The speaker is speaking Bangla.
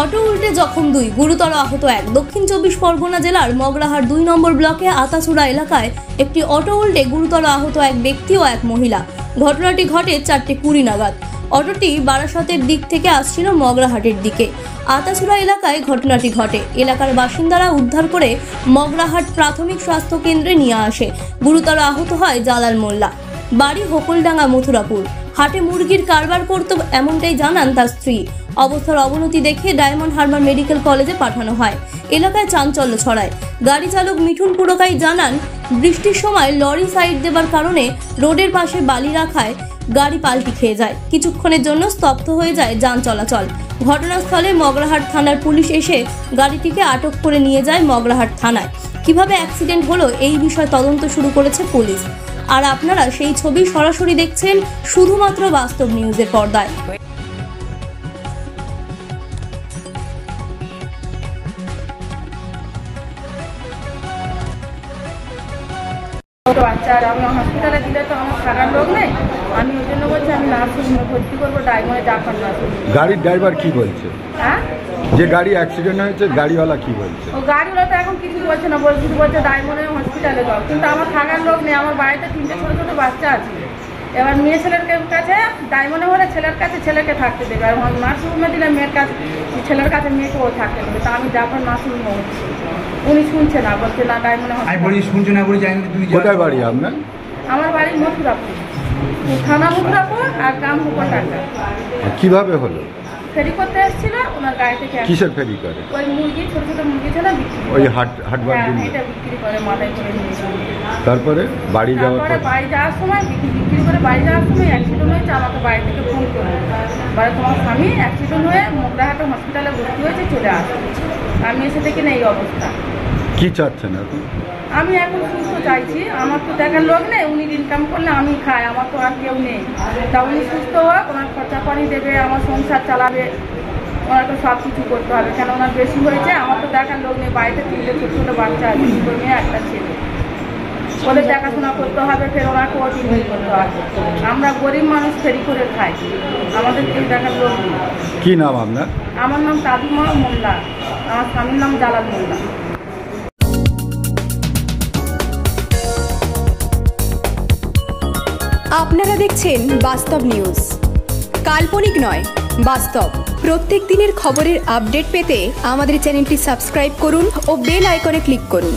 অটো উল্টে জখম 2, গুরুতর আহত 1। দক্ষিণ 24 পরগনা জেলার মগরাহাট 2 নম্বর ব্লকে আতাছুড়া এলাকায় একটি অটো উল্টে গুরুতর আহত 1 ব্যক্তি ও 1 মহিলা। ঘটনাটি ঘটে 4:20 নাগাদ। অটোটি বারাসাতের দিক থেকে আসছিল মগরাহাটের দিকে। আতাছুড়া এলাকায় ঘটনাটি ঘটে। এলাকার বাসিন্দারা উদ্ধার করে মগরাহাট প্রাথমিক স্বাস্থ্য কেন্দ্রে নিয়ে আসে। গুরুতর আহত হয় জালাল মোল্লা, বাড়ি হোকলডাঙ্গা, মথুরাপুর। হাটে মুরগির কারবার করত এমনটাই জানান তার স্ত্রী। অবস্থার অবনতি দেখে ডায়মন্ড হারবার মেডিকেল কলেজে পাঠানো হয়। এলাকায় চাঞ্চল্য ছড়ায়। গাড়ি চালক মিঠুন পুরকাই জানান, বৃষ্টির সময় লরি সাইড দেবার কারণে রোডের পাশে বালি রাখায় গাড়ি পাল্টি খেয়ে যায়। কিছুক্ষণের জন্য স্তব্ধ হয়ে যায় যান চলাচল। ঘটনাস্থলে মগরাহাট থানার পুলিশ এসে গাড়িটিকে আটক করে নিয়ে যায় মগরাহাট থানায়। কিভাবে অ্যাক্সিডেন্ট হলো এই বিষয়ে তদন্ত শুরু করেছে পুলিশ। আর আপনারা সেই ছবি সরাসরি দেখছেন শুধুমাত্র বাস্তব নিউজের পর্দায়। বাচ্চার আমি হসপিটালে দিলে তো আমার থাকার লোক নেই, আমি ওই জন্য বলছি আমি নার্সিংহোমে ভর্তি করবো, ডায়মন্ডে জাফর নার্সিং। গাড়ির ড্রাইভার কি বলছে? হ্যাঁ, যে গাড়ি অ্যাক্সিডেন্ট হয়েছে গাড়িওয়ালা কি বলছে? ও গাড়িওয়ালা তো এখন কিছু বলছে না, শুধু বলছে ডায়মন্ডে হসপিটালে যাও। কিন্তু আমার থাকার লোক নেই, আমার বাড়িতে 3টে ছোটো ছোটো বাচ্চা আছে। এবার মেয়ে ছেলের কাছে ডায়মন্ডে হলে ছেলের কাছে ছেলেকে থাকতে দেবে, আর নার্সিংহোমে দিলে মেয়ের কাছে ছেলের কাছে মেয়েকেও থাকতে দেবে। তা আমি জাফর নার্সিংহোমে হচ্ছি, উনি শুনছে না, বলছে না ডায়মন্ডে হসপিটালে। কোথায় বাড়ি আপনার? আমার বাড়ি মথুরাপুর, থানা মথুরাপুর আর গ্রাম হোকলডাঙ্গা। কিভাবে হলো? ফেরি করতে এসেছিল, ওনার গাড়ি থেকে। কিসের ফেরি করে? ওই মুরগি, ছোট ছোট মুরগি ছিল বিক্রি, ওই হাটবার দিন এটা বিক্রি করে মাথায় করে নিয়েছিল। তারপরে বাড়ি যাওয়ার পর বাড়ি যাওয়ার সময় বিক্রি করে বাড়ি যাওয়ার সময় অ্যাক্সিডেন্ট হয়েছে। আমাকে বাড়ি থেকে ফোন করে, বাড়ি তোমার স্বামী অ্যাক্সিডেন্ট হয়ে মগরাহাট হসপিটালে ভর্তি হয়েছে, চলে আসে। আমি এসে দেখি না এই অবস্থা। কি চাচ্ছেন এখন? আমি এখন সুস্থ চাইছি, আমার তো দেখার লোক নেই, উনি ইনকাম করলে আমি খাই, আমার তো আর কেউ নেই। তা উনি সুস্থ হোক, ওনার খরচা পানি দেবে, আমার সংসার চালাবে, ওনাকে সব কিছু করতে হবে। কেন ওনার বেশি হয়েছে, আমার তো দেখার লোক নেই। বাড়িতে 3টে ছোটো ছোটো বাচ্চা আছে, 2 মেয়ে 1 ছেলে, ওদের দেখাশোনা করতে হবে, ফের ওনাকেও ট্রিটমেন্ট করতে হবে। আমরা গরিব মানুষ, ফেরি করে খাই, আমাদের কেউ দেখার লোক নেই। কি নাম আপনার? আমার নাম তাজুমা মোল্লা, আমার স্বামীর নাম জালাল মোল্লা। আপনারা দেখছেন বাস্তব নিউজ, কাল্পনিক নয়, বাস্তব। প্রত্যেক দিনের খবরের আপডেট পেতে আমাদের চ্যানেলটি সাবস্ক্রাইব করুন ও বেল আইকনে ক্লিক করুন।